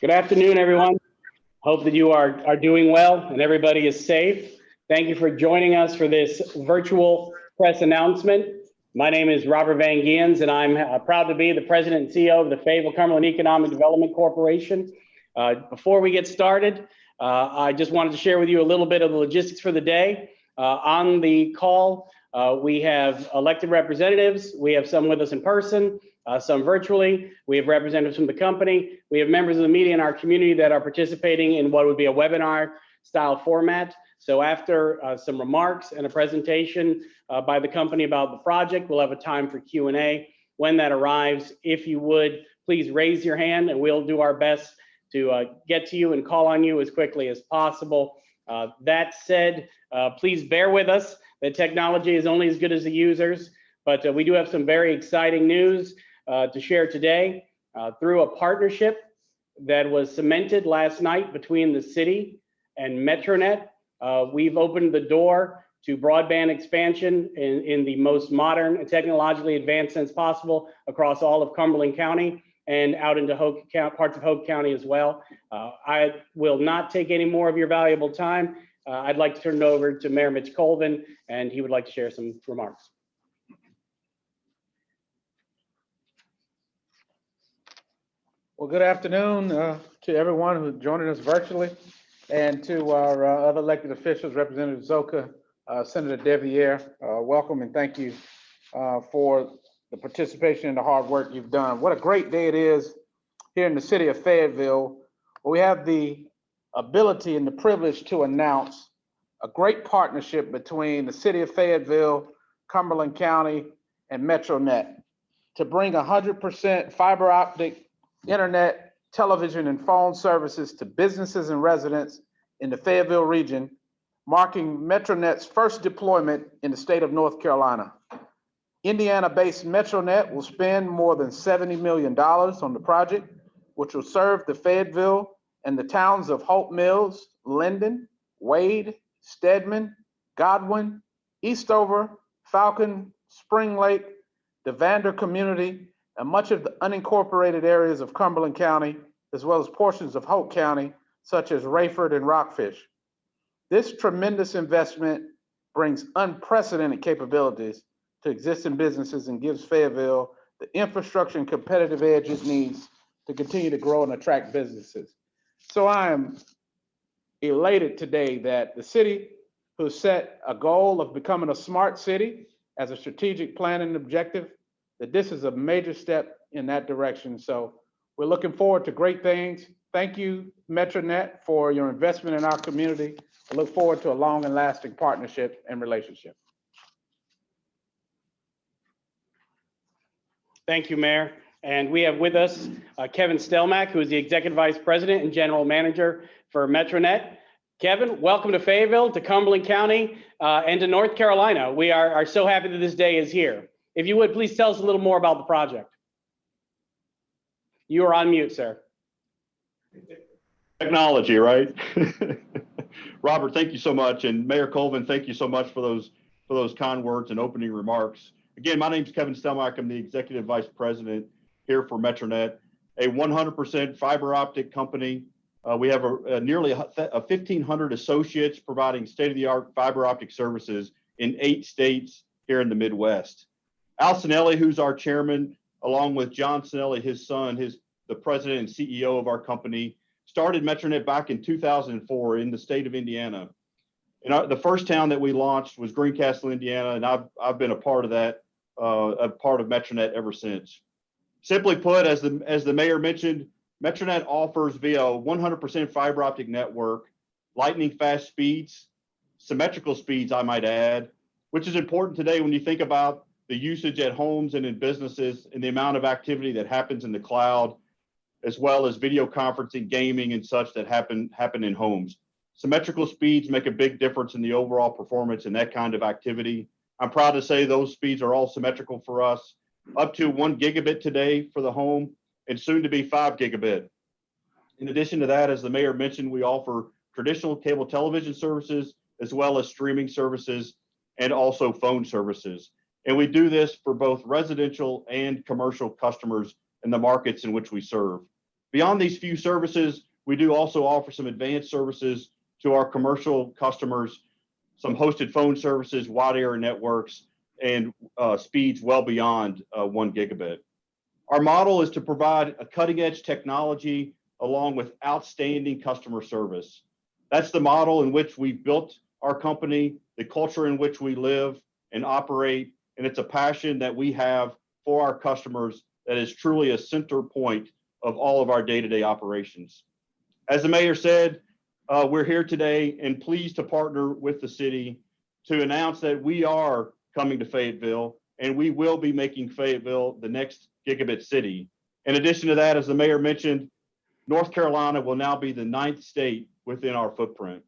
Good afternoon, everyone. Hope that you are doing well and everybody is safe. Thank you for joining us for this virtual press announcement. My name is Robert Van Giens, and I'm proud to be the president and CEO of the Fayetteville Cumberland Economic Development Corporation. Before we get started, I just wanted to share with you a little bit of the logistics for the day. On the call, we have elected representatives. We have some with us in person, some virtually. We have representatives from the company. We have members of the media in our community that are participating in what would be a webinar style format. So after some remarks and a presentation by the company about the project, we'll have a time for Q&A. When that arrives, if you would, please raise your hand and we'll do our best to get to you and call on you as quickly as possible. That said, please bear with us. The technology is only as good as the users, but we do have some very exciting news to share today. Through a partnership that was cemented last night between the city and MetroNet, we've opened the door to broadband expansion in the most modern and technologically advanced sense possible across all of Cumberland County and out into parts of Hope County as well. I will not take any more of your valuable time. I'd like to turn it over to Mayor Mitch Colvin, and he would like to share some remarks. Well, good afternoon to everyone who's joining us virtually, and to our other elected officials, Representative Zoka, Senator Deviere. Welcome and thank you for the participation and the hard work you've done. What a great day it is here in the city of Fayetteville. We have the ability and the privilege to announce a great partnership between the city of Fayetteville, Cumberland County, and MetroNet to bring 100% fiber optic internet, television, and phone services to businesses and residents in the Fayetteville region, marking MetroNet's first deployment in the state of North Carolina. Indiana-based MetroNet will spend more than $70 million on the project, which will serve the Fayetteville and the towns of Hope Mills, Linden, Wade, Stedman, Godwin, Eastover, Falcon, Spring Lake, the Vander community, and much of the unincorporated areas of Cumberland County, as well as portions of Hope County, such as Rayford and Rockfish. This tremendous investment brings unprecedented capabilities to existing businesses and gives Fayetteville the infrastructure and competitive edge it needs to continue to grow and attract businesses. So I am elated today that the city, who set a goal of becoming a smart city as a strategic plan and objective, that this is a major step in that direction. So we're looking forward to great things. Thank you, MetroNet, for your investment in our community. I look forward to a long and lasting partnership and relationship. Thank you, Mayor. And we have with us Kevin Stelmack, who is the Executive Vice President and General Manager for MetroNet. Kevin, welcome to Fayetteville, to Cumberland County, and to North Carolina. We are so happy that this day is here. If you would, please tell us a little more about the project. You are on mute, sir. Technology, right? Robert, thank you so much. And Mayor Colvin, thank you so much for those kind words and opening remarks. Again, my name is Kevin Stelmack. I'm the Executive Vice President here for MetroNet, a 100% fiber optic company. We have nearly 1,500 associates providing state-of-the-art fiber optic services in 8 states here in the Midwest. Al Cinelli, who's our chairman, along with John Cinelli, his son, the president and CEO of our company, started MetroNet back in 2004 in the state of Indiana. And the first town that we launched was Greencastle, Indiana, and I've been a part of that, a part of MetroNet ever since. Simply put, as the mayor mentioned, MetroNet offers via 100% fiber optic network, lightning fast speeds, symmetrical speeds, I might add, which is important today when you think about the usage at homes and in businesses and the amount of activity that happens in the cloud, as well as video conferencing, gaming, and such that happen in homes. Symmetrical speeds make a big difference in the overall performance in that kind of activity. I'm proud to say those speeds are all symmetrical for us, up to 1 gigabit today for the home and soon to be 5 gigabit. In addition to that, as the mayor mentioned, we offer traditional cable television services, as well as streaming services and also phone services. And we do this for both residential and commercial customers in the markets in which we serve. Beyond these few services, we do also offer some advanced services to our commercial customers, some hosted phone services, wide area networks, and speeds well beyond 1 gigabit. Our model is to provide a cutting edge technology along with outstanding customer service. That's the model in which we've built our company, the culture in which we live and operate, and it's a passion that we have for our customers that is truly a center point of all of our day-to-day operations. As the mayor said, we're here today and pleased to partner with the city to announce that we are coming to Fayetteville, and we will be making Fayetteville the next gigabit city. In addition to that, as the mayor mentioned, North Carolina will now be the 9th state within our footprint.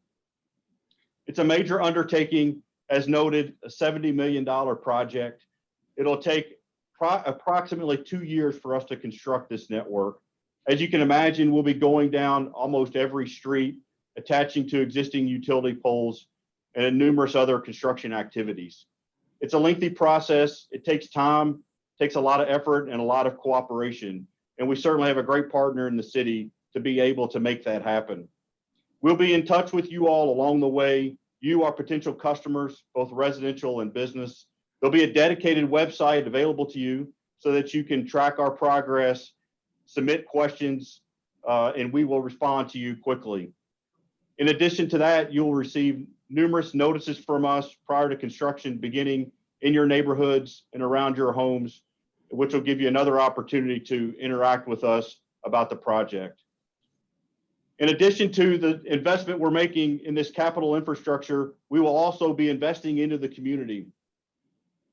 It's a major undertaking, as noted, a $70 million project. It'll take approximately 2 years for us to construct this network. As you can imagine, we'll be going down almost every street, attaching to existing utility poles and numerous other construction activities. It's a lengthy process. It takes time, takes a lot of effort and a lot of cooperation. And we certainly have a great partner in the city to be able to make that happen. We'll be in touch with you all along the way. You, our potential customers, both residential and business. There'll be a dedicated website available to you so that you can track our progress, submit questions, and we will respond to you quickly. In addition to that, you'll receive numerous notices from us prior to construction beginning in your neighborhoods and around your homes, which will give you another opportunity to interact with us about the project. In addition to the investment we're making in this capital infrastructure, we will also be investing into the community.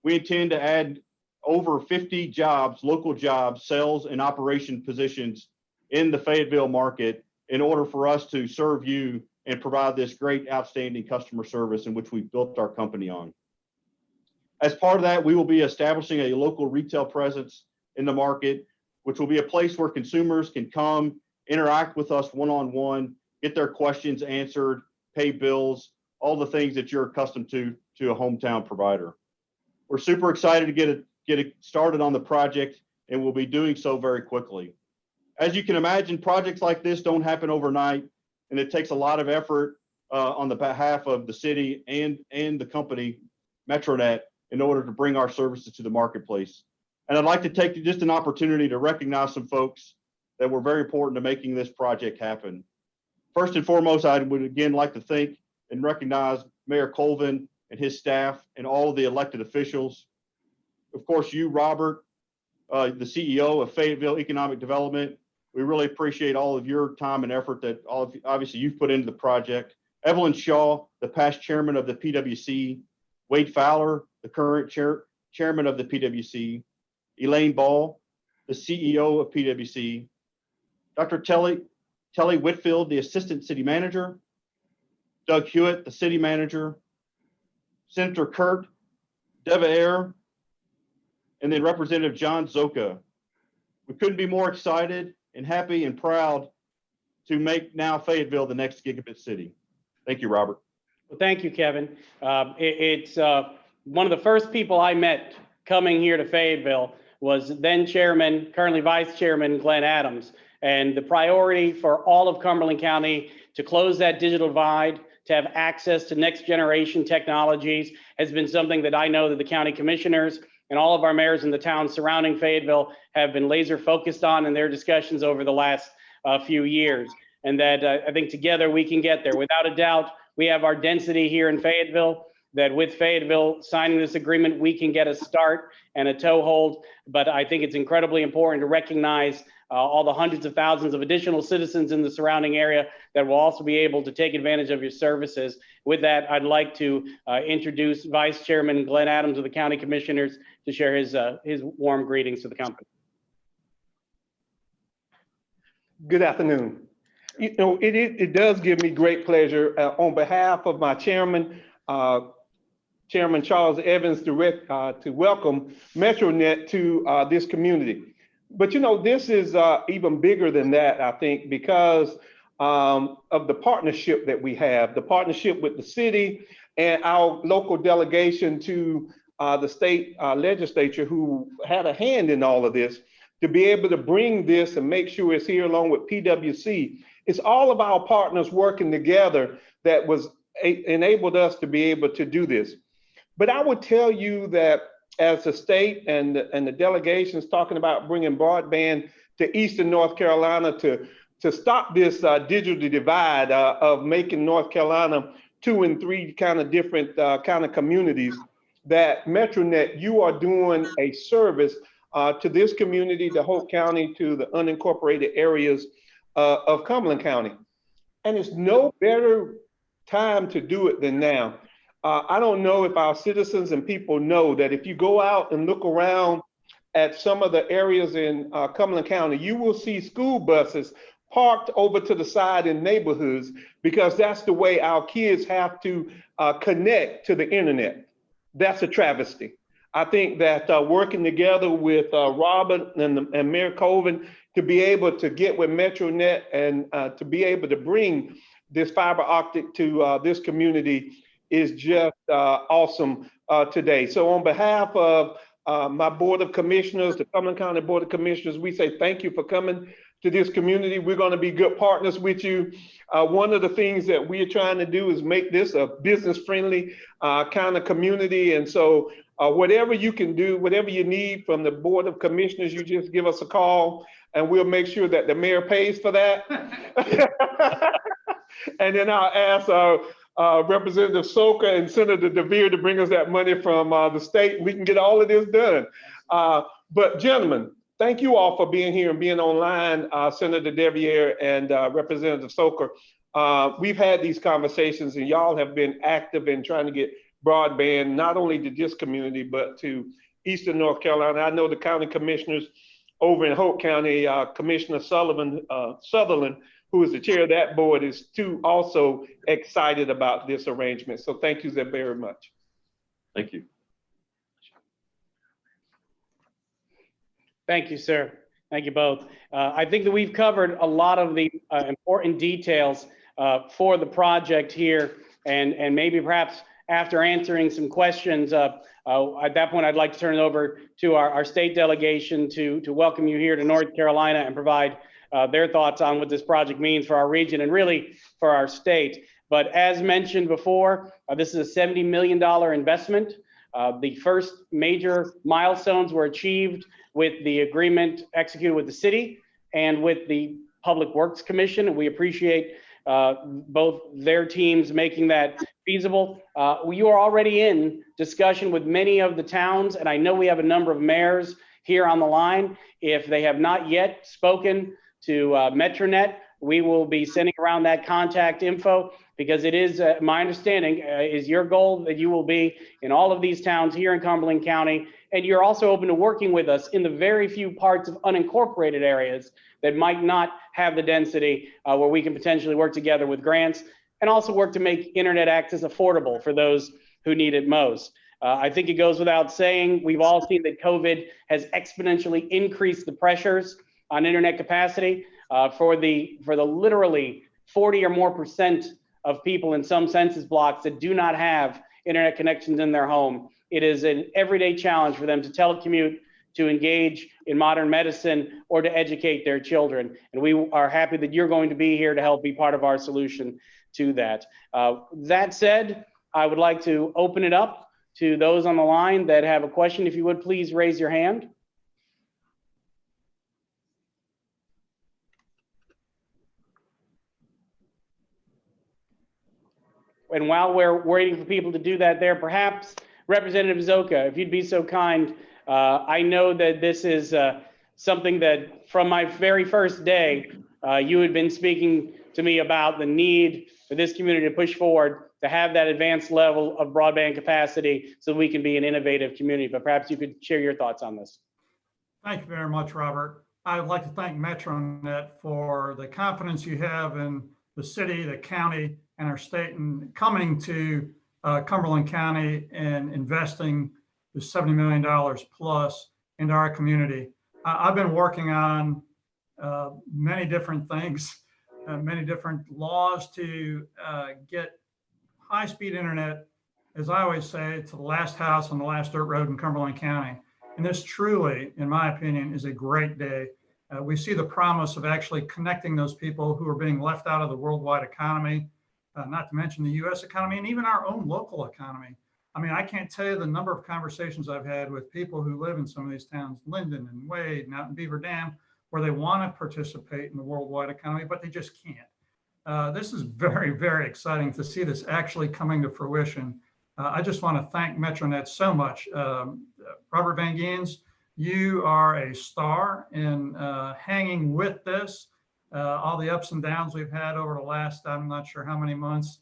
We intend to add over 50 jobs, local jobs, sales and operation positions in the Fayetteville market in order for us to serve you and provide this great, outstanding customer service in which we've built our company on. As part of that, we will be establishing a local retail presence in the market, which will be a place where consumers can come, interact with us one-on-one, get their questions answered, pay bills, all the things that you're accustomed to a hometown provider. We're super excited to get it started on the project, and we'll be doing so very quickly. As you can imagine, projects like this don't happen overnight, and it takes a lot of effort on the behalf of the city and the company, MetroNet, in order to bring our services to the marketplace. And I'd like to take just an opportunity to recognize some folks that were very important to making this project happen. First and foremost, I would again like to thank and recognize Mayor Colvin and his staff and all of the elected officials. Of course, you, Robert, the CEO of Fayetteville Economic Development. We really appreciate all of your time and effort that obviously you've put into the project. Evelyn Shaw, the past chairman of the PWC. Wade Fowler, the current chairman of the PWC. Elaine Ball, the CEO of PWC. Dr. Telly Whitfield, the assistant city manager. Doug Hewitt, the city manager. Senator Kurt Devaere, and then Representative John Zoka. We couldn't be more excited and happy and proud to make now Fayetteville the next gigabit city. Thank you, Robert. Well, thank you, Kevin. It's one of the first people I met coming here to Fayetteville was then chairman, currently vice chairman, Glenn Adams. And the priority for all of Cumberland County to close that digital divide, to have access to next generation technologies has been something that I know that the county commissioners and all of our mayors in the towns surrounding Fayetteville have been laser focused on in their discussions over the last few years. And that I think together we can get there. Without a doubt, we have our density here in Fayetteville, that with Fayetteville signing this agreement, we can get a start and a toehold. But I think it's incredibly important to recognize all the hundreds of thousands of additional citizens in the surrounding area that will also be able to take advantage of your services. With that, I'd like to introduce Vice Chairman Glenn Adams of the County Commissioners to share his warm greetings to the company. Good afternoon. You know, it does give me great pleasure on behalf of my chairman, Chairman Charles Evans, to welcome MetroNet to this community. But you know, this is even bigger than that, I think, because of the partnership that we have, the partnership with the city and our local delegation to the state legislature who had a hand in all of this to be able to bring this and make sure it's here along with PwC. It's all of our partners working together that was enabled us to be able to do this. But I would tell you that as the state and the delegations talking about bringing broadband to Eastern North Carolina to stop this digital divide of making North Carolina 2 and 3 kind of different kind of communities, that MetroNet, you are doing a service to this community, to Hope County, to the unincorporated areas of Cumberland County. And it's no better time to do it than now. I don't know if our citizens and people know that if you go out and look around at some of the areas in Cumberland County, you will see school buses parked over to the side in neighborhoods, because that's the way our kids have to connect to the internet. That's a travesty. I think that working together with Robert and Mayor Colvin to be able to get with MetroNet and to be able to bring this fiber optic to this community is just awesome today. So on behalf of my Board of Commissioners, the Cumberland County Board of Commissioners, we say thank you for coming to this community. We're going to be good partners with you. One of the things that we are trying to do is make this a business-friendly kind of community. And so whatever you can do, whatever you need from the Board of Commissioners, you just give us a call and we'll make sure that the mayor pays for that. And then I'll ask Representative Soka and Senator DeVere to bring us that money from the state. We can get all of this done. But gentlemen, thank you all for being here and being online, Senator DeVere and Representative Soka. We've had these conversations and y'all have been active in trying to get broadband, not only to this community, but to Eastern North Carolina. I know the county commissioners over in Hope County, Commissioner Sutherland, who is the chair of that board, is too also excited about this arrangement. So thank you very much. Thank you. Thank you, sir. Thank you both. I think that we've covered a lot of the important details for the project here, and maybe perhaps after answering some questions, at that point, I'd like to turn it over to our state delegation to welcome you here to North Carolina and provide their thoughts on what this project means for our region and really for our state. But as mentioned before, this is a $70 million investment. The first major milestones were achieved with the agreement executed with the city and with the Public Works Commission. And we appreciate both their teams making that feasible. You are already in discussion with many of the towns, and I know we have a number of mayors here on the line. If they have not yet spoken to MetroNet, we will be sending around that contact info, because it is my understanding is your goal that you will be in all of these towns here in Cumberland County, and you're also open to working with us in the very few parts of unincorporated areas that might not have the density where we can potentially work together with grants and also work to make internet access affordable for those who need it most. I think it goes without saying, we've all seen that COVID has exponentially increased the pressures on internet capacity for the literally 40 or more % of people in some census blocks that do not have internet connections in their home. It is an everyday challenge for them to telecommute, to engage in modern medicine, or to educate their children. And we are happy that you're going to be here to help be part of our solution to that. That said, I would like to open it up to those on the line that have a question. If you would please raise your hand. And while we're waiting for people to do that there, perhaps Representative Zoka, if you'd be so kind, I know that this is something that from my very first day, you had been speaking to me about the need for this community to push forward to have that advanced level of broadband capacity so we can be an innovative community. But perhaps you could share your thoughts on this. Thank you very much, Robert. I would like to thank MetroNet for the confidence you have in the city, the county, and our state in coming to Cumberland County and investing the $70 million plus into our community. I've been working on many different things, many different laws to get high-speed internet, as I always say, to the last house on the last dirt road in Cumberland County. And this truly, in my opinion, is a great day. We see the promise of actually connecting those people who are being left out of the worldwide economy, not to mention the US economy and even our own local economy. I mean, I can't tell you the number of conversations I've had with people who live in some of these towns, Linden and Wade and out in Beaver Dam, where they want to participate in the worldwide economy, but they just can't. This is very, very exciting to see this actually coming to fruition. I just want to thank MetroNet so much. Robert Van Giens, you are a star in hanging with this, all the ups and downs we've had over the last, I'm not sure how many months.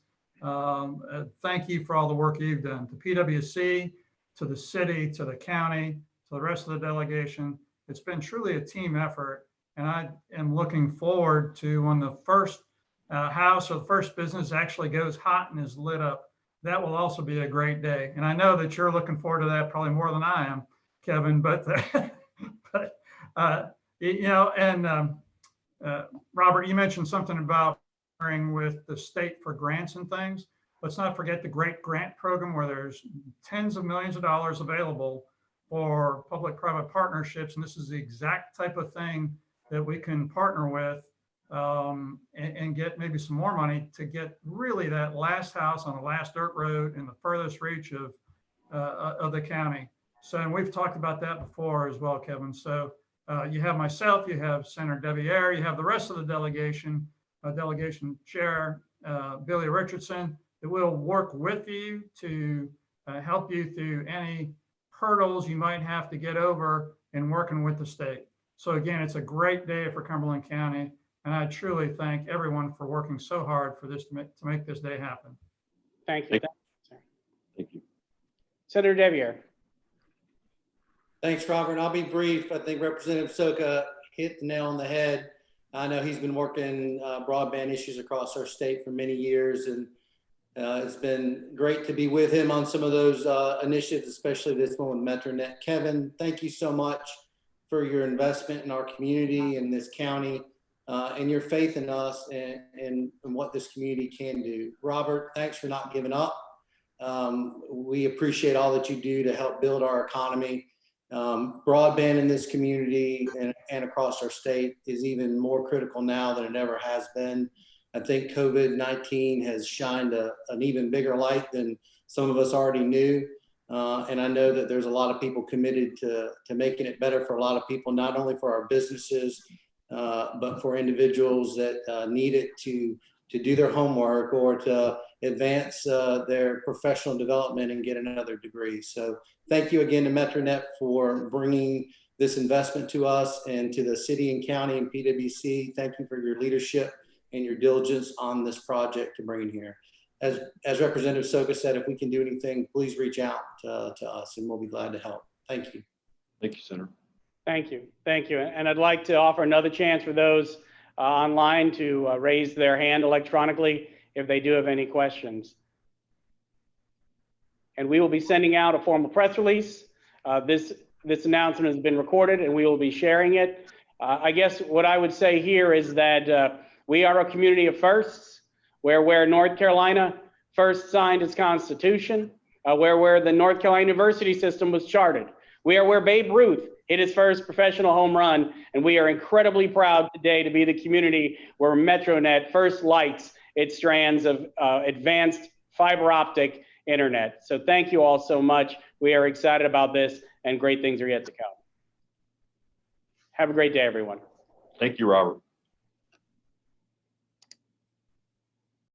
Thank you for all the work you've done to PwC, to the city, to the county, to the rest of the delegation. It's been truly a team effort, and I am looking forward to when the first house or the first business actually goes hot and is lit up. That will also be a great day. And I know that you're looking forward to that probably more than I am, Kevin, but, you know, and Robert, you mentioned something about partnering with the state for grants and things. Let's not forget the great grant program where there's tens of millions of dollars available for public-private partnerships. And this is the exact type of thing that we can partner with and get maybe some more money to get really that last house on the last dirt road in the furthest reach of the county. So, and we've talked about that before as well, Kevin. So you have myself, you have Senator Debbie Ayer, you have the rest of the delegation, delegation chair, Billy Richardson, that will work with you to help you through any hurdles you might have to get over in working with the state. So again, it's a great day for Cumberland County. And I truly thank everyone for working so hard for this to make this day happen. Thank you. Thank you. Senator Debbie Ayer. Thanks, Robert. I'll be brief. I think Representative Soka hit the nail on the head. I know he's been working broadband issues across our state for many years, and it's been great to be with him on some of those initiatives, especially this one with MetroNet. Kevin, thank you so much for your investment in our community and this county, and your faith in us and what this community can do. Robert, thanks for not giving up. We appreciate all that you do to help build our economy. Broadband in this community and across our state is even more critical now than it ever has been. I think COVID-19 has shined an even bigger light than some of us already knew. And I know that there's a lot of people committed to making it better for a lot of people, not only for our businesses, but for individuals that need it to do their homework or to advance their professional development and get another degree. So thank you again to MetroNet for bringing this investment to us and to the city and county and PwC. Thank you for your leadership and your diligence on this project to bring it here. As Representative Soka said, if we can do anything, please reach out to us and we'll be glad to help. Thank you. Thank you, Senator. Thank you. Thank you. And I'd like to offer another chance for those online to raise their hand electronically if they do have any questions. And we will be sending out a formal press release. This announcement has been recorded and we will be sharing it. I guess what I would say here is that we are a community of firsts, where North Carolina first signed its constitution, where the North Carolina University system was charted. We are where Babe Ruth hit his first professional home run, and we are incredibly proud today to be the community where MetroNet first lights its strands of advanced fiber optic internet. So thank you all so much. We are excited about this, and great things are yet to come. Have a great day, everyone. Thank you, Robert.